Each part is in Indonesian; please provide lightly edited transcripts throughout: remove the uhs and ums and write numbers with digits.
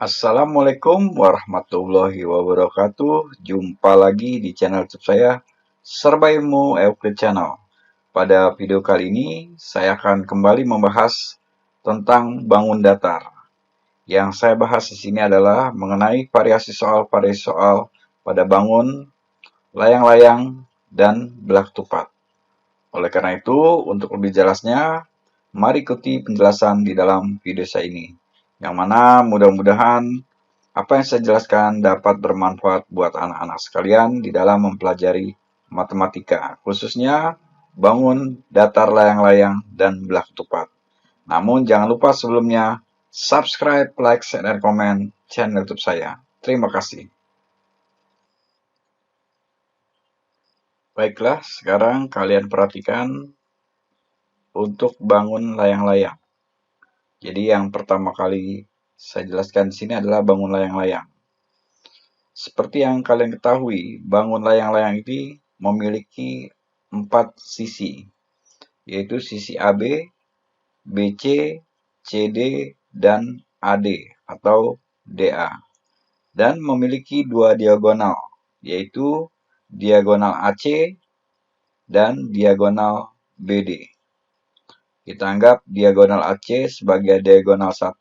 Assalamualaikum warahmatullahi wabarakatuh. Jumpa lagi di channel YouTube saya, Serba Ilmu Euclid Channel. Pada video kali ini, saya akan kembali membahas tentang bangun datar. Yang saya bahas di sini adalah mengenai variasi soal pada bangun, layang-layang, dan belak tupat. Oleh karena itu, untuk lebih jelasnya, mari ikuti penjelasan di dalam video saya ini. Yang mana mudah-mudahan apa yang saya jelaskan dapat bermanfaat buat anak-anak sekalian di dalam mempelajari matematika, khususnya bangun, datar, layang-layang, dan belak tupat. Namun jangan lupa sebelumnya subscribe, like, share, dan komen channel YouTube saya. Terima kasih. Baiklah, sekarang kalian perhatikan untuk bangun layang-layang. Jadi yang pertama kali saya jelaskan di sini adalah bangun layang-layang. Seperti yang kalian ketahui, bangun layang-layang ini memiliki 4 sisi, yaitu sisi AB, BC, CD, dan AD atau DA. Dan memiliki 2 diagonal, yaitu diagonal AC dan diagonal BD. Kita anggap diagonal AC sebagai diagonal 1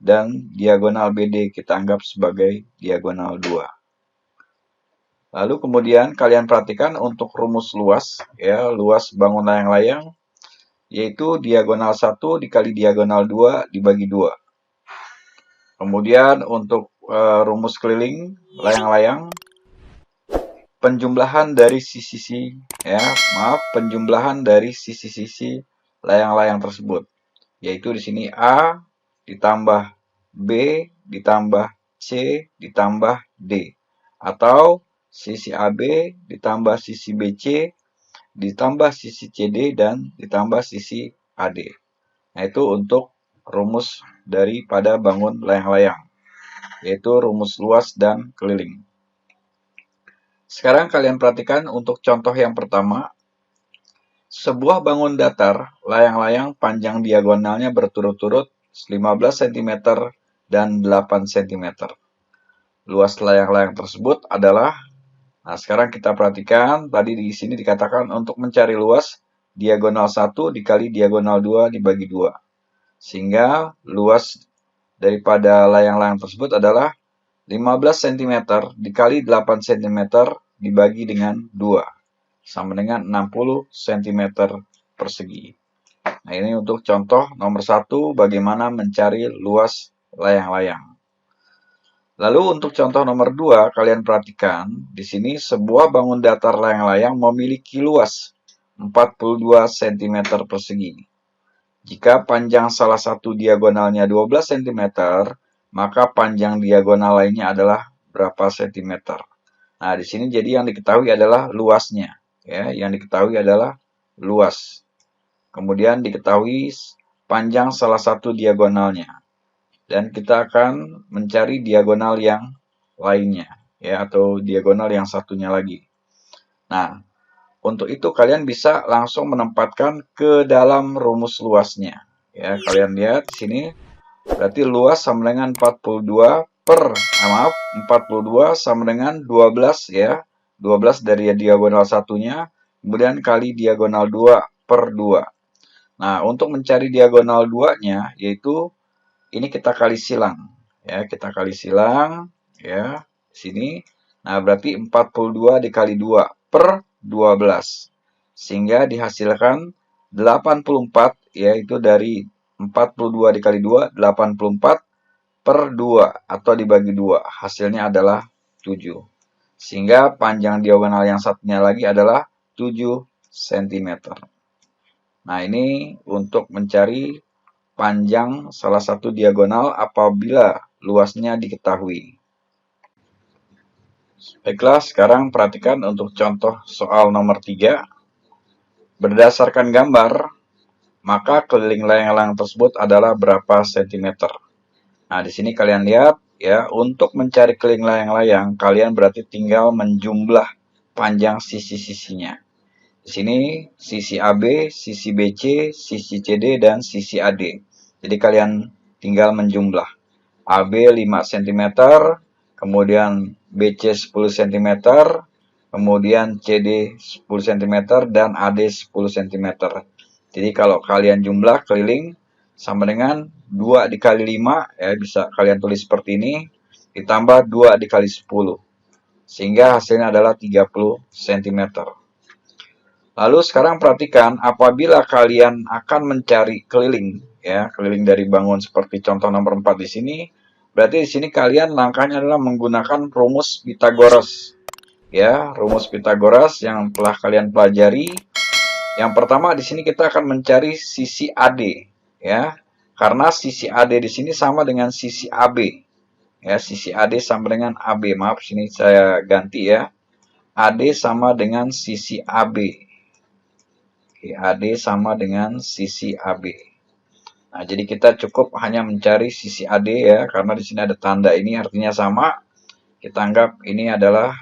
dan diagonal BD kita anggap sebagai diagonal 2. Lalu kemudian kalian perhatikan untuk rumus luas, ya, luas bangun layang-layang, yaitu diagonal 1 dikali diagonal 2 dibagi 2. Kemudian untuk rumus keliling layang-layang, penjumlahan dari sisi-sisi layang-layang tersebut, yaitu di sini A ditambah B ditambah C ditambah D, atau sisi AB ditambah sisi BC ditambah sisi CD dan ditambah sisi AD. Nah, itu untuk rumus daripada bangun layang-layang, yaitu rumus luas dan keliling. Sekarang kalian perhatikan untuk contoh yang pertama. Sebuah bangun datar layang-layang panjang diagonalnya berturut-turut 15 cm dan 8 cm. Luas layang-layang tersebut adalah, nah sekarang kita perhatikan, tadi di sini dikatakan untuk mencari luas diagonal 1 dikali diagonal 2 dibagi 2. Sehingga luas daripada layang-layang tersebut adalah 15 cm dikali 8 cm dibagi dengan 2. Sama dengan 60 cm persegi. Nah, ini untuk contoh nomor 1 bagaimana mencari luas layang-layang. Lalu untuk contoh nomor 2, kalian perhatikan, di sini sebuah bangun datar layang-layang memiliki luas 42 cm persegi. Jika panjang salah satu diagonalnya 12 cm, maka panjang diagonal lainnya adalah berapa cm? Nah, di sini jadi yang diketahui adalah luasnya. Ya, yang diketahui adalah luas. Kemudian diketahui panjang salah satu diagonalnya. Dan kita akan mencari diagonal yang lainnya, ya, atau diagonal yang satunya lagi. Nah, untuk itu kalian bisa langsung menempatkan ke dalam rumus luasnya. Ya, kalian lihat di sini berarti luas sama dengan 42 sama dengan 12, ya. 12 dari diagonal satunya, kemudian kali diagonal 2 per 2. Nah, untuk mencari diagonal 2-nya, yaitu ini kita kali silang. Ya, kita kali silang, ya, sini. Nah, berarti 42 dikali 2 per 12. Sehingga dihasilkan 84, yaitu dari 42 dikali 2, 84 per 2 atau dibagi 2. Hasilnya adalah 7. Sehingga panjang diagonal yang satunya lagi adalah 7 cm. Nah, ini untuk mencari panjang salah satu diagonal apabila luasnya diketahui. Baiklah, sekarang perhatikan untuk contoh soal nomor 3. Berdasarkan gambar, maka keliling layang-layang tersebut adalah berapa sentimeter? Nah, di sini kalian lihat, ya, untuk mencari keliling layang-layang, kalian berarti tinggal menjumlah panjang sisi-sisinya. Di sini sisi AB, sisi BC, sisi CD, dan sisi AD. Jadi kalian tinggal menjumlah. AB 5 cm, kemudian BC 10 cm, kemudian CD 10 cm, dan AD 10 cm. Jadi kalau kalian jumlah keliling sama dengan 2 dikali 5, ya bisa kalian tulis seperti ini, ditambah 2 dikali 10. Sehingga hasilnya adalah 30 cm. Lalu sekarang perhatikan, apabila kalian akan mencari keliling, ya, keliling dari bangun seperti contoh nomor 4 di sini, berarti di sini kalian langkahnya adalah menggunakan rumus Pythagoras. Ya, rumus Pythagoras yang telah kalian pelajari. Yang pertama di sini kita akan mencari sisi AD, ya. Karena sisi AD di sini sama dengan sisi AB. Ya, sisi AD sama dengan AB. Maaf, sini saya ganti ya. AD sama dengan sisi AB. AD sama dengan sisi AB. Nah, jadi kita cukup hanya mencari sisi AD ya, karena di sini ada tanda ini artinya sama. Kita anggap ini adalah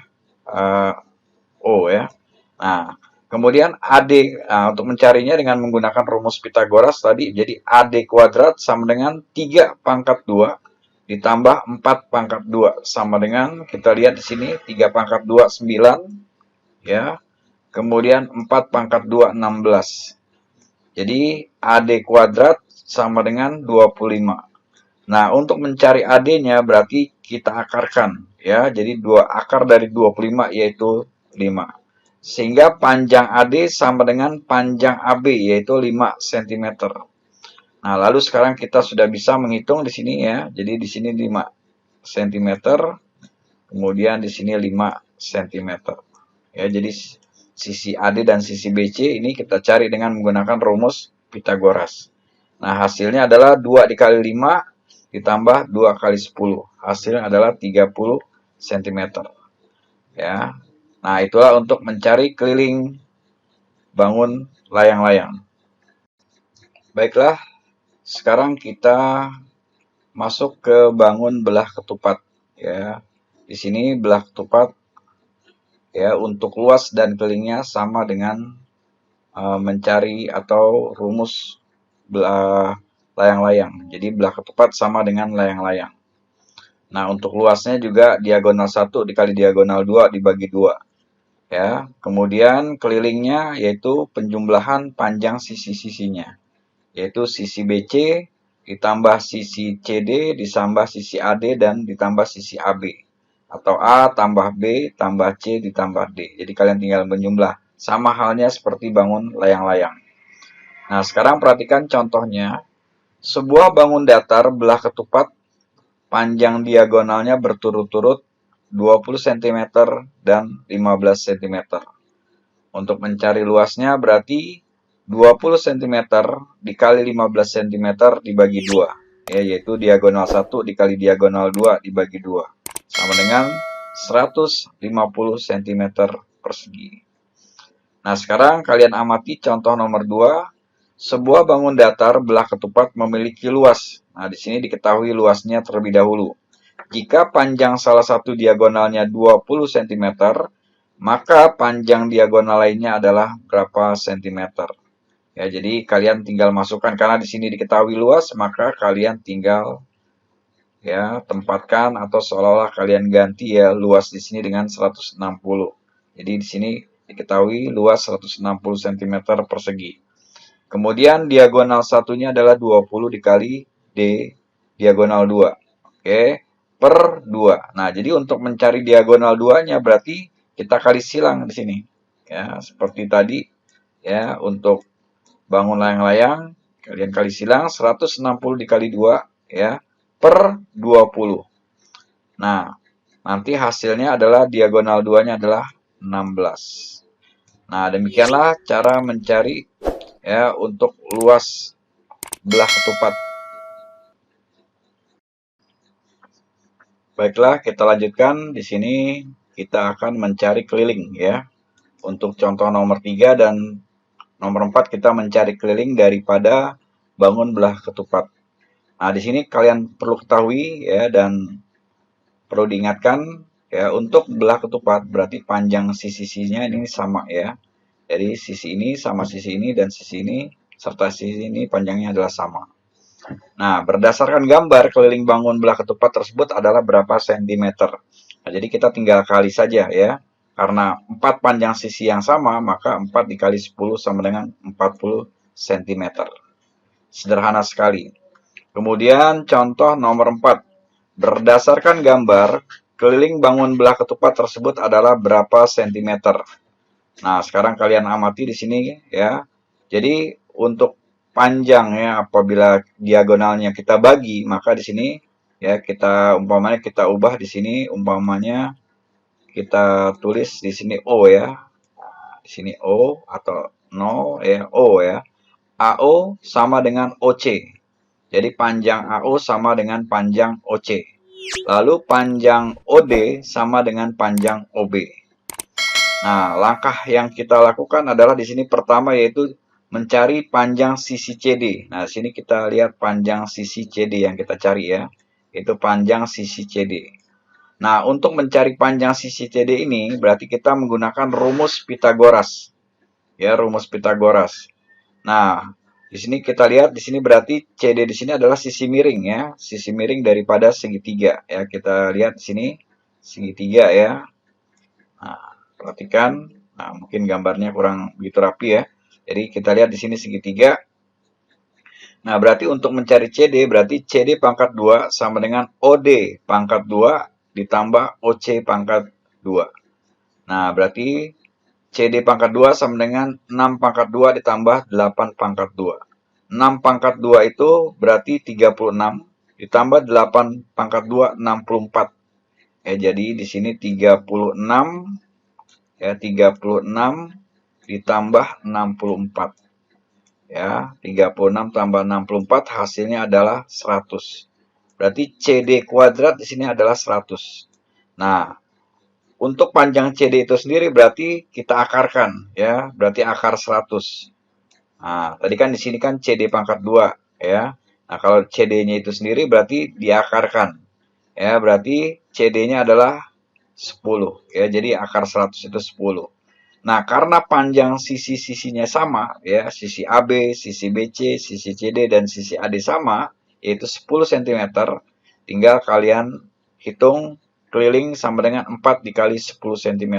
O ya. Nah, kemudian AD, untuk mencarinya dengan menggunakan rumus Pythagoras tadi, jadi AD kuadrat sama dengan 3 pangkat 2 ditambah 4 pangkat 2 sama dengan, kita lihat di sini 3 pangkat 2 9 ya. Kemudian 4 pangkat 2, 16. Jadi, AD kuadrat sama dengan 25. Nah, untuk mencari AD-nya berarti kita akarkan. Ya, jadi 2 akar dari 25 yaitu 5. Sehingga panjang AD sama dengan panjang AB yaitu 5 cm. Nah, lalu sekarang kita sudah bisa menghitung di sini ya. Jadi, di sini 5 cm. Kemudian di sini 5 cm. Ya, jadi sisi AD dan sisi BC ini kita cari dengan menggunakan rumus Pythagoras. Nah, hasilnya adalah 2 dikali 5 ditambah 2 kali 10. Hasilnya adalah 30 cm. Ya. Nah, itulah untuk mencari keliling bangun layang-layang. Baiklah, sekarang kita masuk ke bangun belah ketupat. Ya. Di sini belah ketupat ya, untuk luas dan kelilingnya sama dengan mencari atau rumus belah layang-layang. Jadi belah ketupat sama dengan layang-layang. Nah, untuk luasnya juga diagonal 1 dikali diagonal 2 dibagi 2. Ya, kemudian kelilingnya yaitu penjumlahan panjang sisi-sisinya. Yaitu sisi BC ditambah sisi CD ditambah sisi AD dan ditambah sisi AB. Atau A tambah B tambah C ditambah D. Jadi kalian tinggal menjumlah. Sama halnya seperti bangun layang-layang. Nah, sekarang perhatikan contohnya. Sebuah bangun datar belah ketupat panjang diagonalnya berturut-turut 20 cm dan 15 cm. Untuk mencari luasnya berarti 20 cm dikali 15 cm dibagi 2. Ya, yaitu diagonal 1 dikali diagonal 2 dibagi 2. Sama dengan 150 cm persegi. Nah, sekarang kalian amati contoh nomor 2. Sebuah bangun datar belah ketupat memiliki luas. Nah, di sini diketahui luasnya terlebih dahulu. Jika panjang salah satu diagonalnya 20 cm, maka panjang diagonal lainnya adalah berapa cm. Ya, jadi kalian tinggal masukkan, karena di sini diketahui luas, maka kalian tinggal ya tempatkan atau seolah-olah kalian ganti ya luas di sini dengan 160. Jadi di sini diketahui luas 160 cm persegi. Kemudian diagonal satunya adalah 20 dikali D diagonal 2. Oke, per 2. Nah, jadi untuk mencari diagonal 2-nya berarti kita kali silang di sini. Ya, seperti tadi ya, untuk bangun layang-layang kalian kali silang 160 dikali 2 ya per 20. Nah, nanti hasilnya adalah diagonal 2-nya adalah 16. Nah, demikianlah cara mencari ya untuk luas belah ketupat. Baiklah, kita lanjutkan. Di sini kita akan mencari keliling ya. Untuk contoh nomor 3 dan nomor 4 kita mencari keliling daripada bangun belah ketupat. Nah, di sini kalian perlu ketahui ya dan perlu diingatkan ya, untuk belah ketupat berarti panjang sisi-sisinya ini sama ya. Jadi sisi ini sama sisi ini dan sisi ini serta sisi ini panjangnya adalah sama. Nah, berdasarkan gambar, keliling bangun belah ketupat tersebut adalah berapa sentimeter. Nah, jadi kita tinggal kali saja ya. Karena 4 panjang sisi yang sama, maka 4 dikali 10 sama dengan 40 cm. Sederhana sekali. Kemudian contoh nomor 4. Berdasarkan gambar, keliling bangun belah ketupat tersebut adalah berapa sentimeter. Nah, sekarang kalian amati di sini ya. Jadi untuk panjang ya, apabila diagonalnya kita bagi, maka di sini ya kita umpamanya kita ubah di sini umpamanya kita tulis di sini O ya. Di sini O atau no ya, O ya. AO sama dengan OC. Jadi panjang AO sama dengan panjang OC. Lalu panjang OD sama dengan panjang OB. Nah, langkah yang kita lakukan adalah di sini pertama yaitu mencari panjang sisi CD. Nah, sini kita lihat panjang sisi CD yang kita cari ya. Itu panjang sisi CD. Nah, untuk mencari panjang sisi CD ini berarti kita menggunakan rumus Pitagoras. Ya, rumus Pitagoras. Nah, di sini kita lihat di sini berarti CD di sini adalah sisi miring ya, sisi miring daripada segitiga ya. Kita lihat di sini segitiga ya. Nah, perhatikan. Nah, mungkin gambarnya kurang begitu rapi ya. Jadi kita lihat di sini segitiga. Nah, berarti untuk mencari CD, berarti CD pangkat 2 sama dengan OD pangkat 2 ditambah OC pangkat 2. Nah, berarti CD pangkat 2 sama dengan 6 pangkat 2 ditambah 8 pangkat 2. 6 pangkat 2 itu berarti 36 ditambah 8 pangkat 2 64. Jadi di sini 36 ya, 36 ditambah 64. Ya, 36 tambah 64 hasilnya adalah 100. Berarti CD kuadrat di sini adalah 100. Nah, untuk panjang CD itu sendiri berarti kita akarkan ya, berarti akar 100. Nah, tadi kan di sini kan CD pangkat 2 ya. Nah, kalau CD-nya itu sendiri berarti diakarkan. Ya, berarti CD-nya adalah 10 ya. Jadi akar 100 itu 10. Nah, karena panjang sisi-sisinya sama ya, sisi AB, sisi BC, sisi CD dan sisi AD sama, yaitu 10 cm, tinggal kalian hitung keliling sama dengan 4 dikali 10 cm.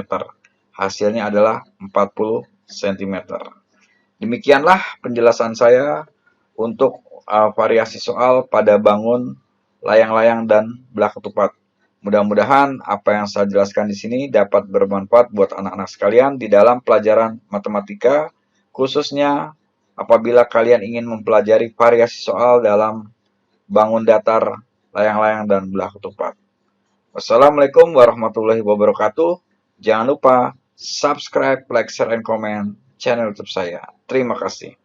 Hasilnya adalah 40 cm. Demikianlah penjelasan saya untuk variasi soal pada bangun, layang-layang, dan belah ketupat. Mudah-mudahan apa yang saya jelaskan di sini dapat bermanfaat buat anak-anak sekalian di dalam pelajaran matematika, khususnya apabila kalian ingin mempelajari variasi soal dalam bangun datar, layang-layang, dan belah ketupat. Wassalamualaikum warahmatullahi wabarakatuh. Jangan lupa subscribe, like, share, and comment channel YouTube saya. Terima kasih.